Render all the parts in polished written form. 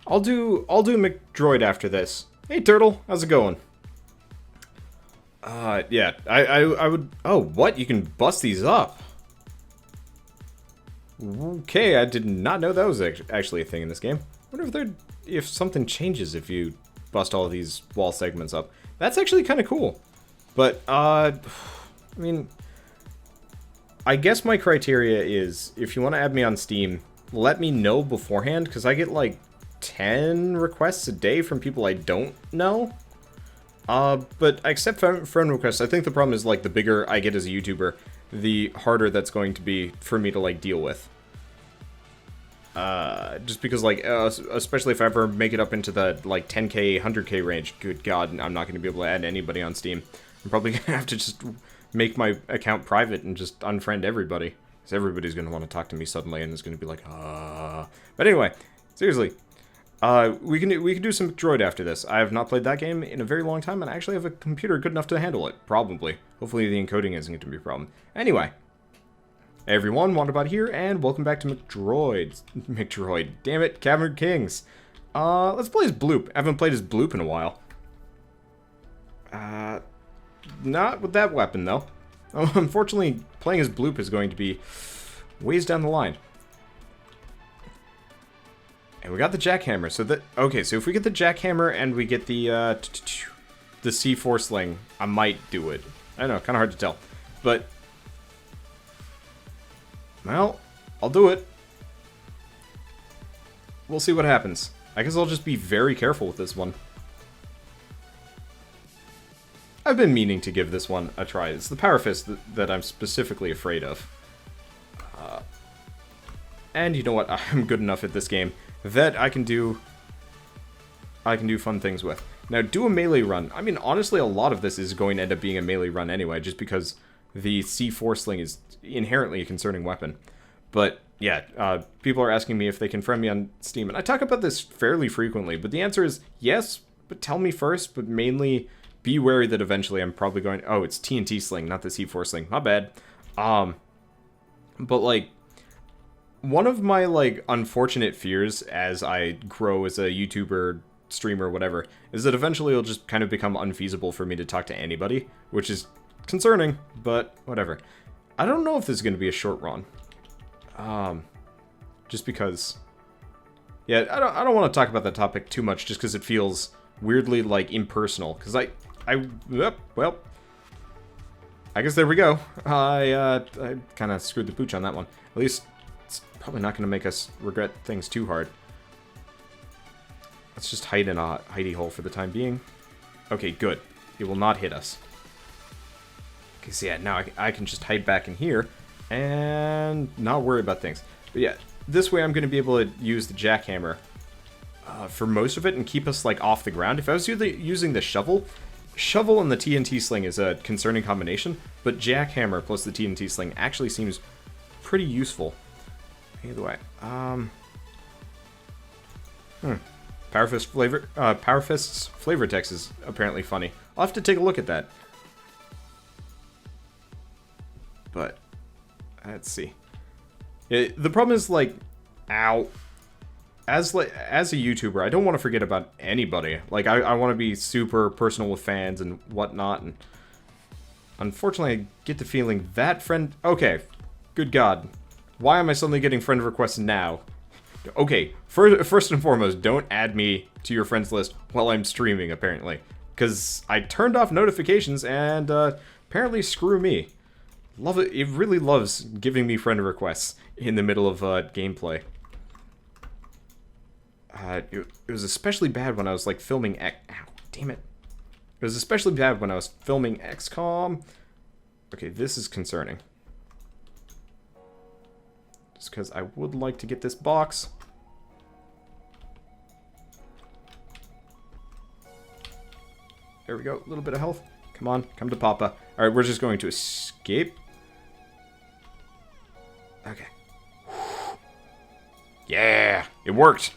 I'll do McDroid after this. Hey Turtle, how's it going? Yeah, I would. Oh, what? You can bust these up. Okay, I did not know that was actually a thing in this game. I wonder if something changes if you bust all of these wall segments up. That's actually kind of cool. But I mean, I guess my criteria is if you want to add me on Steam, let me know beforehand, because I get like 10 requests a day from people I don't know. But I accept friend requests. I think the problem is, like, the bigger I get as a YouTuber, the harder that's going to be for me to, like, deal with. Just because, like, especially if I ever make it up into the, like, 10k, 100k range, good god, I'm not going to be able to add anybody on Steam. I'm probably going to have to just make my account private and just unfriend everybody. Because everybody's going to want to talk to me suddenly, and it's going to be like, But anyway, seriously. We can do some Droid after this. I have not played that game in a very long time, and I actually have a computer good enough to handle it. Probably. Hopefully the encoding isn't going to be a problem. Anyway. Hey everyone, Wanderbot here, and welcome back to McDroid. McDroid. Damn it, Cavern Kings. Let's play as Bloop. I haven't played as Bloop in a while. Not with that weapon, though. Oh, unfortunately, playing as Bloop is going to be ways down the line. And we got the jackhammer, so that... Okay, so if we get the jackhammer and we get the C4 sling, I might do it. I don't know, kind of hard to tell. But... Well, I'll do it. We'll see what happens. I guess I'll just be very careful with this one. I've been meaning to give this one a try. It's the Power Fist that I'm specifically afraid of. And you know what? I'm good enough at this game that I can do fun things with. Now, do a melee run. I mean, honestly, a lot of this is going to end up being a melee run anyway, just because the C4 sling is inherently a concerning weapon. But, yeah, people are asking me if they can friend me on Steam, and I talk about this fairly frequently, but the answer is yes, but tell me first, but mainly be wary that eventually I'm probably going... Oh, it's TNT sling, not the C4 sling. My bad. But, like... One of my, like, unfortunate fears as I grow as a YouTuber, streamer, whatever, is that eventually it'll just kind of become unfeasible for me to talk to anybody, which is concerning, but whatever. I don't know if this is going to be a short run. Just because... Yeah, I don't want to talk about that topic too much, just because it feels weirdly, like, impersonal, because well... I guess there we go. I kind of screwed the pooch on that one. At least... Probably not going to make us regret things too hard. Let's just hide in a hidey hole for the time being. Okay, good. It will not hit us. Okay, so yeah, now I can just hide back in here and not worry about things. But yeah, this way I'm going to be able to use the jackhammer for most of it and keep us, like, off the ground. If I was using the shovel and the TNT sling is a concerning combination, but jackhammer plus the TNT sling actually seems pretty useful. Either way, Power Fist's flavor text is apparently funny. I'll have to take a look at that. But let's see. The problem is, like, ow. As a YouTuber, I don't want to forget about anybody. Like, I want to be super personal with fans and whatnot. And unfortunately, I get the feeling that friend. Okay, good God. Why am I suddenly getting friend requests now? Okay, first and foremost, don't add me to your friends list while I'm streaming, apparently. Because I turned off notifications, and apparently screw me. Love it. It really loves giving me friend requests in the middle of gameplay. It was especially bad when I was, like, filming Ow, damn it. It was especially bad when I was filming XCOM. Okay, this is concerning. Because I would like to get this box. There we go, a little bit of health. Come on, come to Papa. Alright, we're just going to escape. Okay. Yeah, it worked.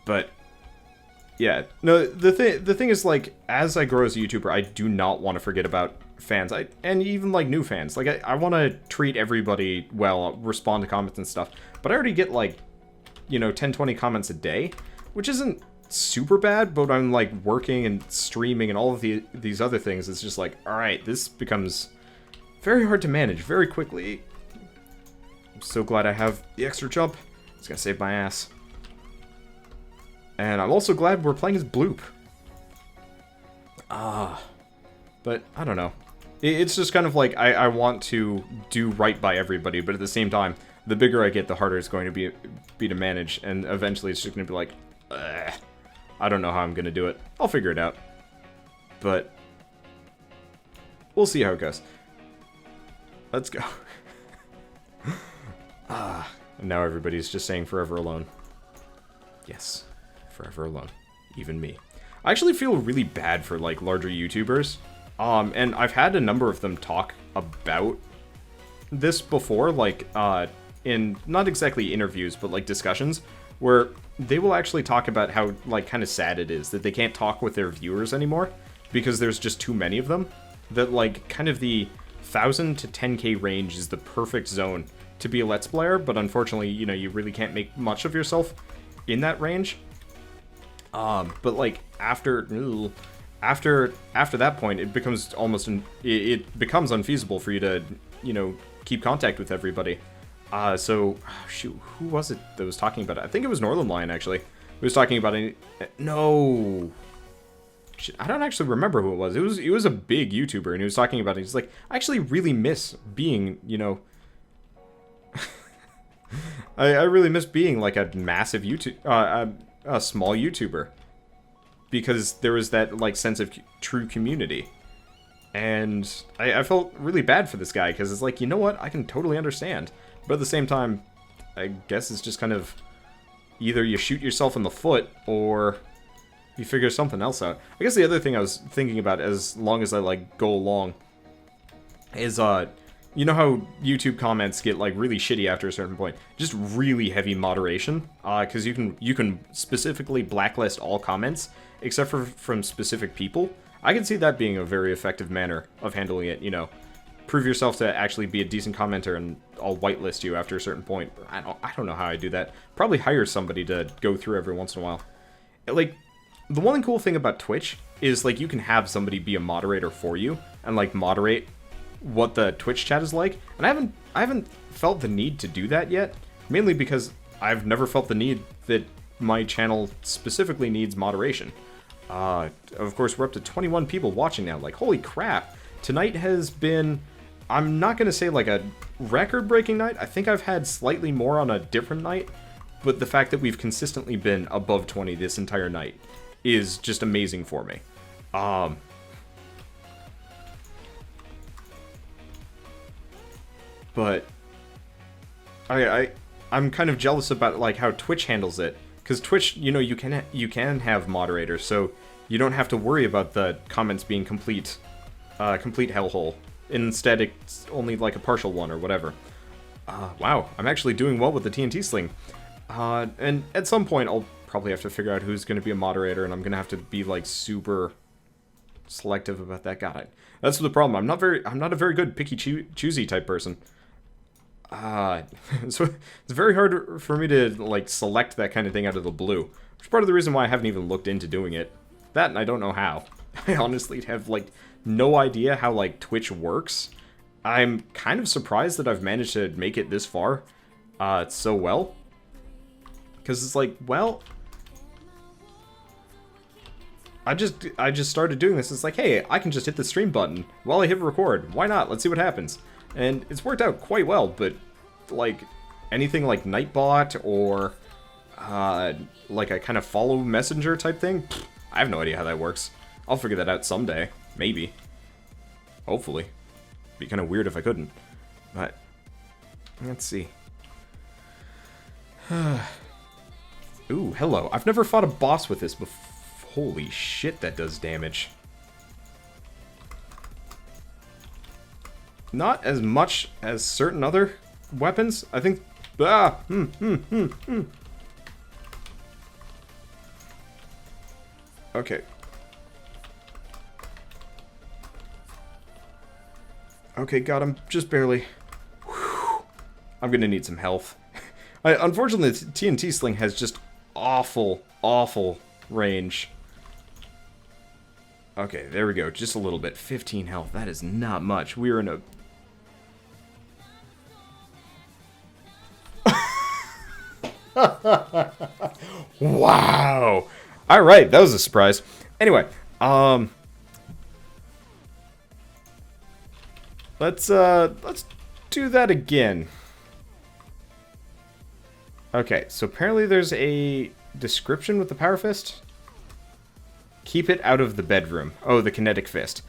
But yeah, no, the thing is, like, as I grow as a YouTuber, I do not want to forget about fans, and even, like, new fans. Like, I want to treat everybody well, respond to comments and stuff, but I already get, like, you know, 10-20 comments a day, which isn't super bad, but I'm like working and streaming and all of these other things. It's just like, all right, this becomes very hard to manage very quickly. I'm so glad I have the extra jump. It's gonna save my ass. And I'm also glad we're playing as Bloop. But I don't know. It's just kind of like, I want to do right by everybody, but at the same time, the bigger I get, the harder it's going to be to manage, and eventually it's just going to be like, I don't know how I'm going to do it. I'll figure it out. But we'll see how it goes. Let's go. And now everybody's just saying forever alone. Yes, forever alone. Even me. I actually feel really bad for, like, larger YouTubers. And I've had a number of them talk about this before, like, in not exactly interviews, but, like, discussions, where they will actually talk about how, like, kind of sad it is that they can't talk with their viewers anymore, because there's just too many of them. That, like, kind of the 1,000 to 10k range is the perfect zone to be a Let's Player, but unfortunately, you know, you really can't make much of yourself in that range. But, like, after that point, it becomes almost, it becomes unfeasible for you to, you know, keep contact with everybody. So, shoot, who was it that was talking about it? I think it was Northern Lion, actually. Who was talking about it. No. Shit, I don't actually remember who it was. It was a big YouTuber, and he was talking about it. He's like, I actually really miss being, you know... I really miss being, like, a massive YouTube... a small YouTuber. Because there was that, like, sense of true community. And I felt really bad for this guy, because it's like, you know what? I can totally understand. But at the same time, I guess it's just kind of... either you shoot yourself in the foot, or you figure something else out. I guess the other thing I was thinking about, as long as I, like, go along, is, you know how YouTube comments get, like, really shitty after a certain point? Just really heavy moderation, because you can specifically blacklist all comments, except for from specific people. I can see that being a very effective manner of handling it, you know. Prove yourself to actually be a decent commenter, and I'll whitelist you after a certain point. I don't know how I do that. Probably hire somebody to go through every once in a while. Like, the one cool thing about Twitch is, like, you can have somebody be a moderator for you, and, like, moderate what the Twitch chat is like. And I haven't felt the need to do that yet, mainly because I've never felt the need that my channel specifically needs moderation. Of course, we're up to 21 people watching now. Like, holy crap. Tonight has been, I'm not going to say like a record-breaking night. I think I've had slightly more on a different night, but the fact that we've consistently been above 20 this entire night is just amazing for me. But I'm kind of jealous about, like, how Twitch handles it, because Twitch, you know, you can have moderators, so you don't have to worry about the comments being complete hellhole. Instead, it's only like a partial one or whatever. Wow, I'm actually doing well with the TNT sling. And at some point, I'll probably have to figure out who's going to be a moderator, and I'm going to have to be, like, super selective about that. God, that's the problem. I'm not a very good picky choosy type person. So it's very hard for me to, like, select that kind of thing out of the blue. Which is part of the reason why I haven't even looked into doing it. That, and I don't know how. I honestly have, like, no idea how, like, Twitch works. I'm kind of surprised that I've managed to make it this far, so well. Because it's like, well... I just started doing this. It's like, hey, I can just hit the stream button while I hit record. Why not? Let's see what happens. And it's worked out quite well, but, like, anything like Nightbot or, like a kind of follow messenger type thing, pfft, I have no idea how that works. I'll figure that out someday. Maybe. Hopefully. Be kind of weird if I couldn't. But, let's see. Ooh, hello. I've never fought a boss with this before. Holy shit, that does damage. Not as much as certain other weapons. I think... Okay. Okay, got him. Just barely. Whew. I'm gonna need some health. Unfortunately, the TNT sling has just awful, awful range. Okay, there we go. Just a little bit. 15 health. That is not much. We're in a... Wow. All right, that was a surprise. Anyway, let's do that again. Okay, so apparently there's a description with the power fist. Keep it out of the bedroom. Oh, the kinetic fist.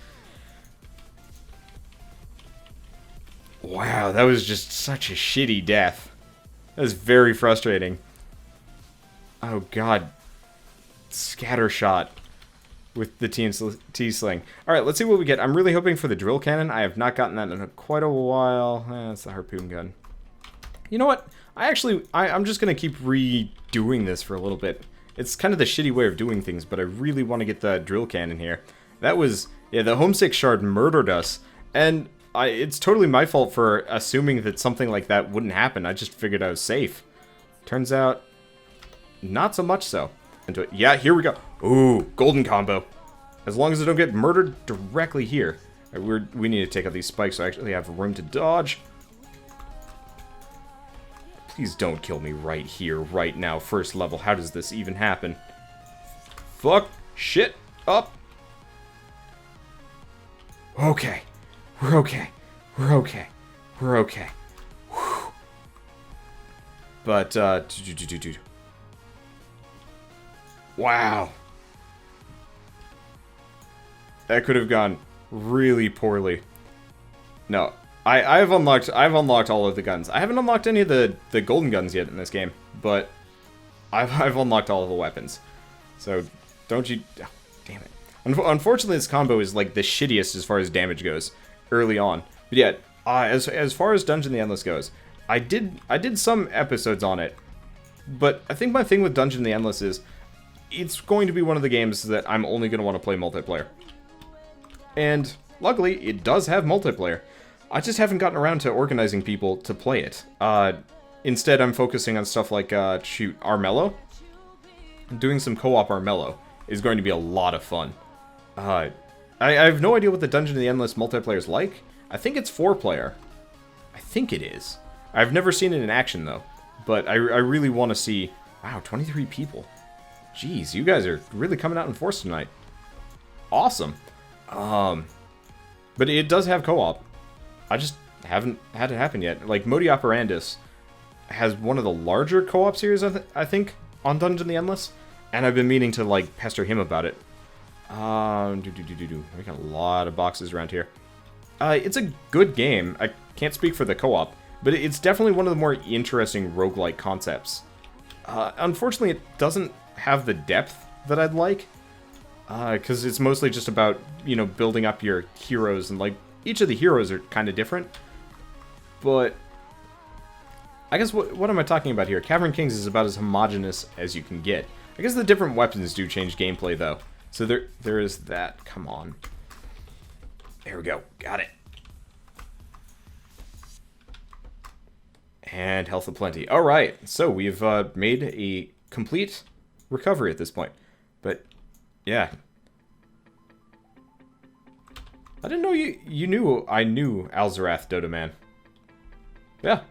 Wow, that was just such a shitty death. That was very frustrating. Oh god. Scattershot with the T-sling. Alright, let's see what we get. I'm really hoping for the drill cannon. I have not gotten that in quite a while. That's the harpoon gun. You know what? I'm just going to keep redoing this for a little bit. It's kind of the shitty way of doing things, but I really want to get the drill cannon here. That was... Yeah, the homesick shard murdered us. And it's totally my fault for assuming that something like that wouldn't happen. I just figured I was safe. Turns out, not so much so. Into it. Yeah, here we go. Ooh, golden combo. As long as I don't get murdered directly here. Right, we need to take out these spikes so I actually have room to dodge. Please don't kill me right here, right now, first level. How does this even happen? Fuck. Shit. Up. Okay. We're okay. We're okay. We're okay. Whew. But, wow. That could have gone really poorly. No. I've unlocked all of the guns. I haven't unlocked any of the golden guns yet in this game, but I've unlocked all of the weapons. So don't you... Oh, damn it. Unfortunately, this combo is like the shittiest as far as damage goes early on. But yeah, as far as Dungeon the Endless goes, I did some episodes on it, but I think my thing with Dungeon the Endless is it's going to be one of the games that I'm only going to want to play multiplayer. And luckily, it does have multiplayer. I just haven't gotten around to organizing people to play it. Instead, I'm focusing on stuff like, Armello. Doing some co-op Armello is going to be a lot of fun. I have no idea what the Dungeon of the Endless multiplayer is like. I think it's 4-player. I think it is. I've never seen it in action, though. But I really want to see... Wow, 23 people. Jeez, you guys are really coming out in force tonight. Awesome. But it does have co-op. I just haven't had it happen yet. Like, Modi Operandus has one of the larger co-op series, I think, on Dungeon the Endless. And I've been meaning to, like, pester him about it. We got a lot of boxes around here. It's a good game. I can't speak for the co-op, but it's definitely one of the more interesting roguelike concepts. Unfortunately, it doesn't have the depth that I'd like. Because it's mostly just about, you know, building up your heroes, and, like, each of the heroes are kind of different. But I guess what am I talking about here? Cavern Kings is about as homogenous as you can get. I guess the different weapons do change gameplay, though. So there is that. Come on. There we go. Got it. And health aplenty. Alright, so we've made a complete recovery at this point. But, yeah. I didn't know you knew I knew Alzarath Dodoman. Yeah,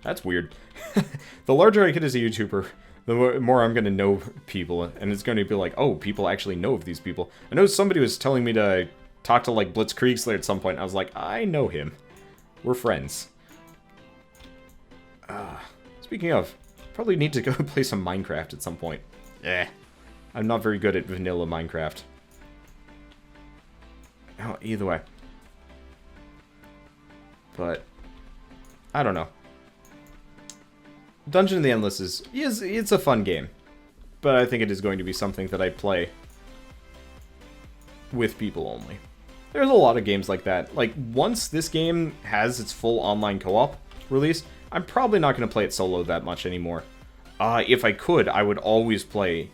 that's weird. The larger I get as a YouTuber, the more I'm going to know people, and it's going to be like, oh, people actually know of these people. I know somebody was telling me to talk to, like, Blitzkriegler at some point. I was like, I know him. We're friends. Speaking of, probably need to go play some Minecraft at some point. I'm not very good at vanilla Minecraft. Oh, either way. But I don't know. Dungeon of the Endless it's a fun game. But I think it is going to be something that I play with people only. There's a lot of games like that. Like, once this game has its full online co-op release, I'm probably not going to play it solo that much anymore. If I could, I would always play,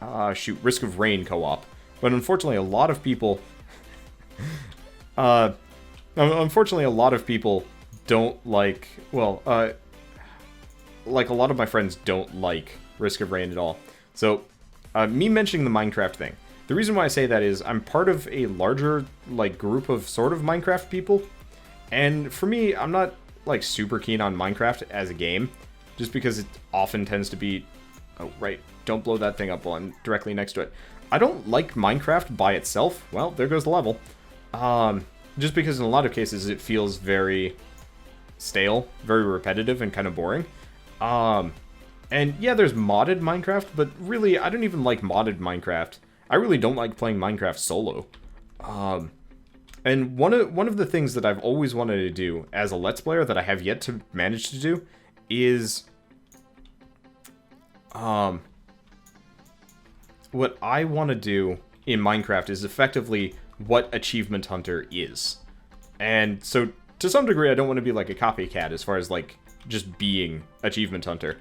Risk of Rain co-op. But unfortunately, a lot of people... unfortunately, a lot of people don't like... Well, like, a lot of my friends don't like Risk of Rain at all. So, me mentioning the Minecraft thing. The reason why I say that is I'm part of a larger, like, group of sort of Minecraft people. And for me, I'm not, like, super keen on Minecraft as a game. Just because it often tends to be... Oh, right. Don't blow that thing up while I'm directly next to it. I don't like Minecraft by itself. Well, there goes the level. Just because in a lot of cases it feels very stale, very repetitive, and kind of boring. And yeah, there's modded Minecraft, but really, I don't even like modded Minecraft. I really don't like playing Minecraft solo. And one of the things that I've always wanted to do as a Let's Player that I have yet to manage to do is... what I want to do in Minecraft is effectively what Achievement Hunter is. And so, to some degree, I don't want to be like a copycat as far as, like, just being Achievement Hunter.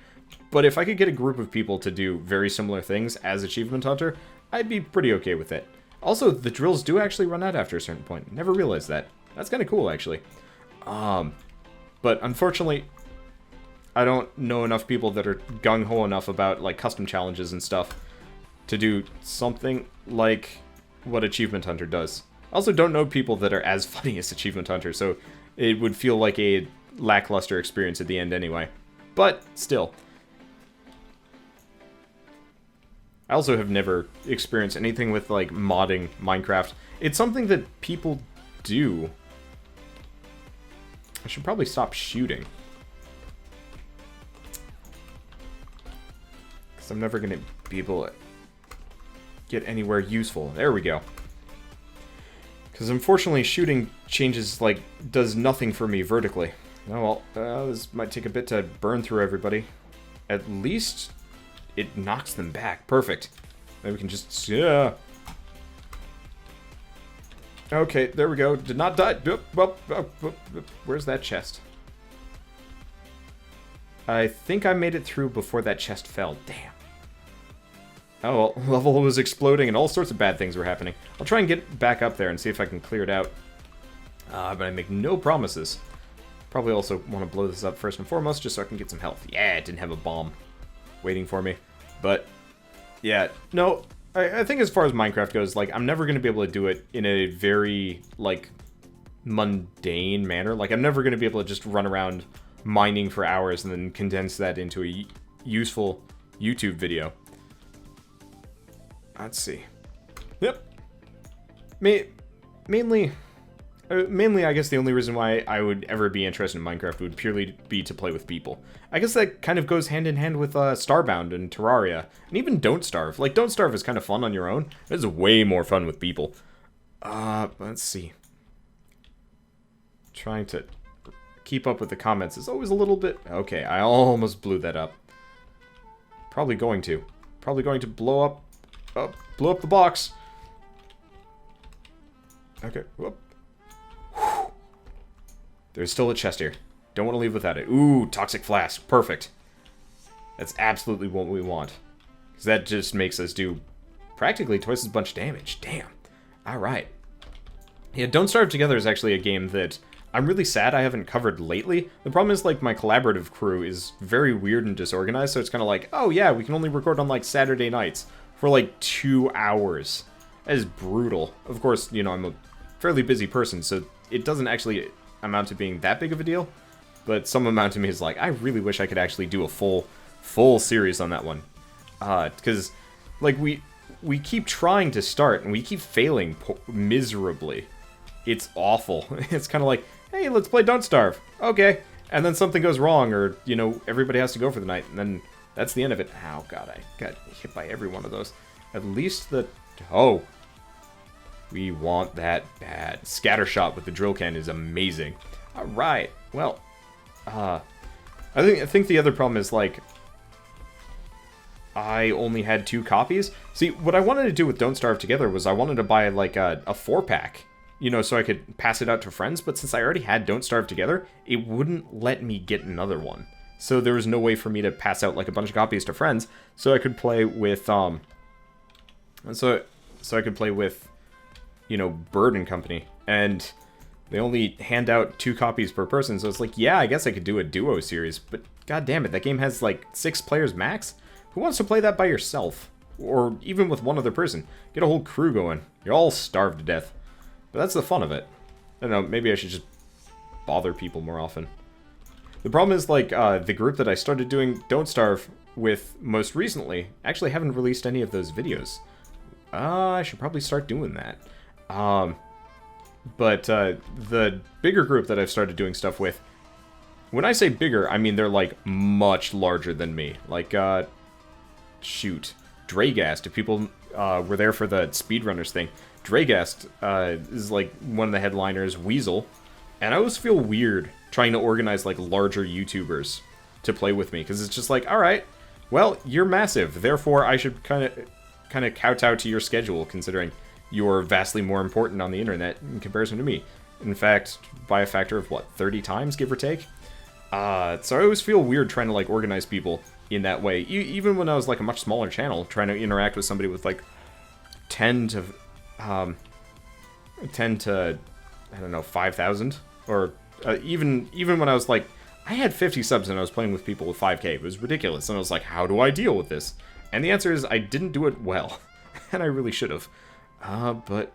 But if I could get a group of people to do very similar things as Achievement Hunter, I'd be pretty okay with it. Also, the drills do actually run out after a certain point. Never realized that. That's kind of cool, actually. But unfortunately, I don't know enough people that are gung-ho enough about, like, custom challenges and stuff to do something like what Achievement Hunter does. I also don't know people that are as funny as Achievement Hunter, so it would feel like a lackluster experience at the end anyway. But, still. I also have never experienced anything with, like, modding Minecraft. It's something that people do. I should probably stop shooting. Because I'm never going to be able to get anywhere useful. There we go. Because unfortunately, shooting changes, like, does nothing for me vertically. Oh, well, this might take a bit to burn through everybody. At least it knocks them back. Perfect. Then we can just... yeah. Okay, there we go. Did not die. Where's that chest? I think I made it through before that chest fell. Damn. Oh, well, level was exploding and all sorts of bad things were happening. I'll try and get back up there and see if I can clear it out. But I make no promises. Probably also want to blow this up first and foremost just so I can get some health. Yeah, it didn't have a bomb waiting for me. But, yeah, no, I think as far as Minecraft goes, like, I'm never going to be able to do it in a very, like, mundane manner. Like, I'm never going to be able to just run around mining for hours and then condense that into a useful YouTube video. Let's see. Yep. Mainly, I guess the only reason why I would ever be interested in Minecraft would purely be to play with people. I guess that kind of goes hand in hand with Starbound and Terraria, and even Don't Starve. Like, Don't Starve is kind of fun on your own. It's way more fun with people. Let's see. Trying to keep up with the comments is always a little bit... Okay, I almost blew that up. Probably going to blow up the box. Okay, whoop. Whew. There's still a chest here. Don't want to leave without it. Ooh, toxic flask. Perfect. That's absolutely what we want. Because that just makes us do practically twice as much damage. Damn. Alright. Yeah, Don't Starve Together is actually a game that I'm really sad I haven't covered lately. The problem is, like, my collaborative crew is very weird and disorganized, so it's kind of like, oh yeah, we can only record on, like, Saturday nights for, like, 2 hours. That is brutal. Of course, you know, I'm a fairly busy person, so it doesn't actually amount to being that big of a deal. But some amount to me is like, I really wish I could actually do a full series on that one. Because, like, we keep trying to start, and we keep failing miserably. It's awful. It's kind of like, hey, let's play Don't Starve. Okay. And then something goes wrong, or, you know, everybody has to go for the night, and then that's the end of it. Oh, God, I got hit by every one of those. At least the... Oh. We want that bad. Scattershot with the drill can is amazing. Alright. Well, I think the other problem is, like, I only had 2 copies. See, what I wanted to do with Don't Starve Together was I wanted to buy, like, a 4-pack. You know, so I could pass it out to friends, but since I already had Don't Starve Together, it wouldn't let me get another one. So there was no way for me to pass out, like, a bunch of copies to friends, so I could play with, so I could play with, you know, Bird and Company, and they only hand out 2 copies per person, so it's like, yeah, I guess I could do a duo series, but god damn it, that game has, like, 6 players max? Who wants to play that by yourself? or even with one other person. Get a whole crew going. You're all starved to death. But that's the fun of it. I don't know, maybe I should just bother people more often. The problem is, like, the group that I started doing Don't Starve with most recently actually haven't released any of those videos. I should probably start doing that. But the bigger group that I've started doing stuff with, when I say bigger, I mean they're, like, much larger than me. Like, shoot, Dragast, if people were there for the speedrunners thing, Dragast is, like, one of the headliners, Weasel, and I always feel weird trying to organize, like, larger YouTubers to play with me, because it's just like, alright, well, you're massive, therefore I should kind of kowtow to your schedule, considering you're vastly more important on the internet in comparison to me. In fact, by a factor of, what, 30 times, give or take? So I always feel weird trying to, like, organize people in that way. Even when I was, like, a much smaller channel, trying to interact with somebody with, like, 10 to, I don't know, 5,000? Or even when I was, like, I had 50 subs and I was playing with people with 5k. It was ridiculous. And I was like, how do I deal with this? And the answer is, I didn't do it well. And I really should have. But,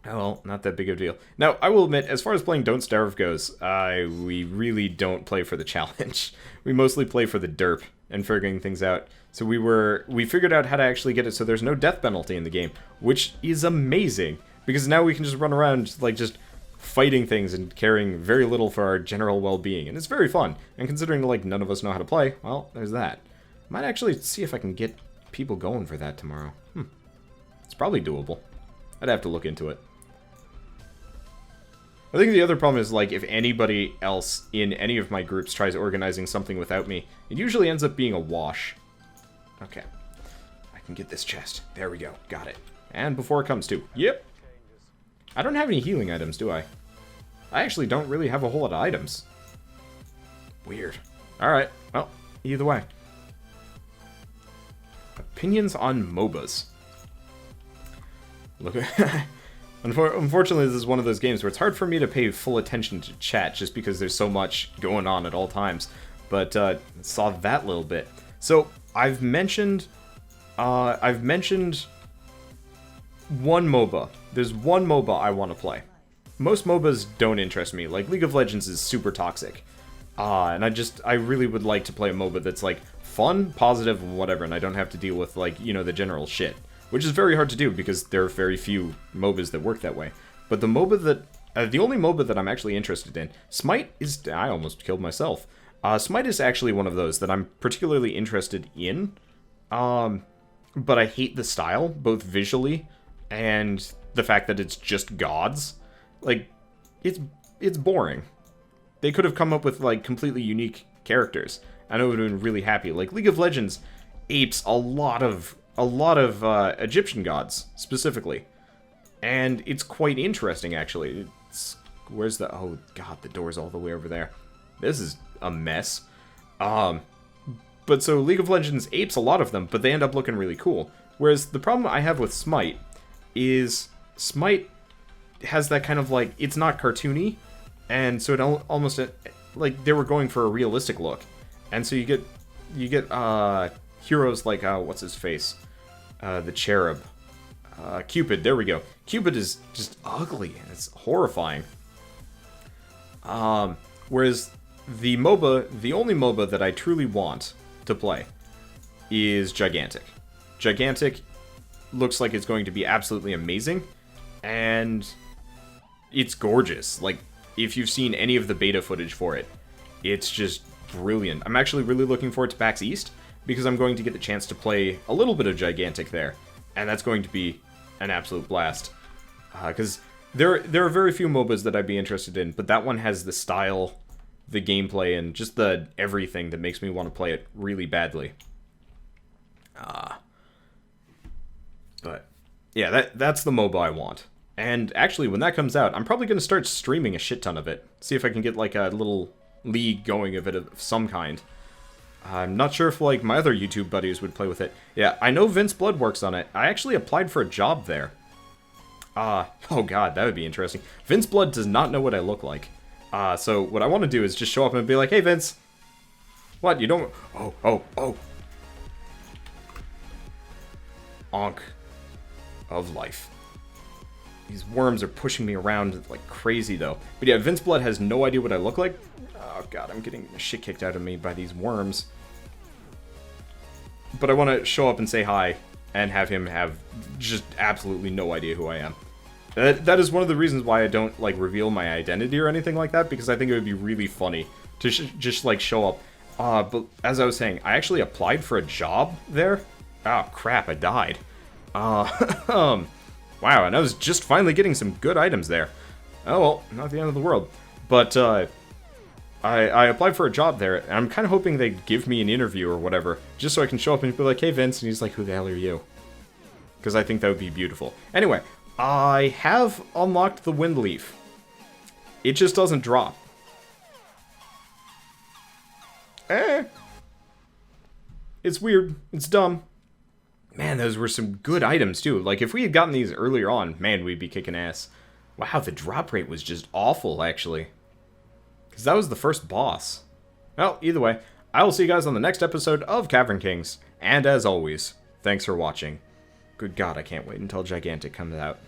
oh well, not that big of a deal. Now, I will admit, as far as playing Don't Starve goes, we really don't play for the challenge. We mostly play for the derp and figuring things out. So we figured out how to actually get it so there's no death penalty in the game, which is amazing, because now we can just run around, like, just fighting things and caring very little for our general well-being, and it's very fun. And considering, like, none of us know how to play, well, there's that. Might actually see if I can get people going for that tomorrow. It's probably doable. I'd have to look into it. I think the other problem is, like, if anybody else in any of my groups tries organizing something without me, it usually ends up being a wash. Okay. I can get this chest. There we go. Got it. And before it comes to. Yep. I don't have any healing items, do I? I actually don't really have a whole lot of items. Weird. Alright. Well, either way. Opinions on MOBAs. Look, unfortunately, this is one of those games where it's hard for me to pay full attention to chat just because there's so much going on at all times. But saw that little bit. So I've mentioned one MOBA. There's one MOBA I want to play. Most MOBAs don't interest me. Like, League of Legends is super toxic. And I really would like to play a MOBA that's, like, fun, positive, whatever, and I don't have to deal with, like, you know, the general shit. Which is very hard to do, because there are very few MOBAs that work that way. But the MOBA that... the only MOBA that I'm actually interested in... Smite is... I almost killed myself. Smite is actually one of those that I'm particularly interested in. But I hate the style, both visually and the fact that it's just gods. Like, it's boring. They could have come up with, like, completely unique characters, and I would have been really happy. Like, League of Legends apes a lot of Egyptian gods, specifically. And it's quite interesting, actually. Where's the... Oh, God, the door's all the way over there. This is a mess. But so League of Legends apes a lot of them, but they end up looking really cool. Whereas the problem I have with Smite is Smite has that kind of, like, it's not cartoony, and so it almost, like, they were going for a realistic look. And so you get heroes like, what's his face? The Cherub. Cupid, there we go. Cupid is just ugly, and it's horrifying. Whereas the only MOBA that I truly want to play is Gigantic. Gigantic looks like it's going to be absolutely amazing, and it's gorgeous. Like, if you've seen any of the beta footage for it, it's just brilliant. I'm actually really looking forward to PAX East, because I'm going to get the chance to play a little bit of Gigantic there, and that's going to be an absolute blast. Because there are very few MOBAs that I'd be interested in, but that one has the style, the gameplay, and just the everything that makes me want to play it really badly. But yeah, that's the MOBA I want. And actually, when that comes out, I'm probably going to start streaming a shit ton of it. See if I can get, like, a little league going of it of some kind. I'm not sure if, like, my other YouTube buddies would play with it. Yeah, I know Vince Blood works on it. I actually applied for a job there. Oh god, that would be interesting. Vince Blood does not know what I look like. So what I want to do is just show up and be like, hey, Vince. What, you don't... Oh. Onk of life. These worms are pushing me around like crazy, though. But yeah, Vince Blood has no idea what I look like. Oh, God, I'm getting the shit kicked out of me by these worms. But I want to show up and say hi and have him have just absolutely no idea who I am. That is one of the reasons why I don't, like, reveal my identity or anything like that, because I think it would be really funny to just, like, show up. But as I was saying, I actually applied for a job there. Oh, crap, I died. Wow, and I was just finally getting some good items there. Oh, well, not the end of the world. But, I applied for a job there, and I'm kind of hoping they give me an interview or whatever, just so I can show up and be like, hey, Vince, and he's like, who the hell are you? Because I think that would be beautiful. Anyway, I have unlocked the Wind Leaf. It just doesn't drop. It's weird. It's dumb. Man, those were some good items, too. Like, if we had gotten these earlier on, man, we'd be kicking ass. Wow, the drop rate was just awful, actually. Because that was the first boss. Well, either way, I will see you guys on the next episode of Cavern Kings. And as always, thanks for watching. Good God, I can't wait until Gigantic comes out.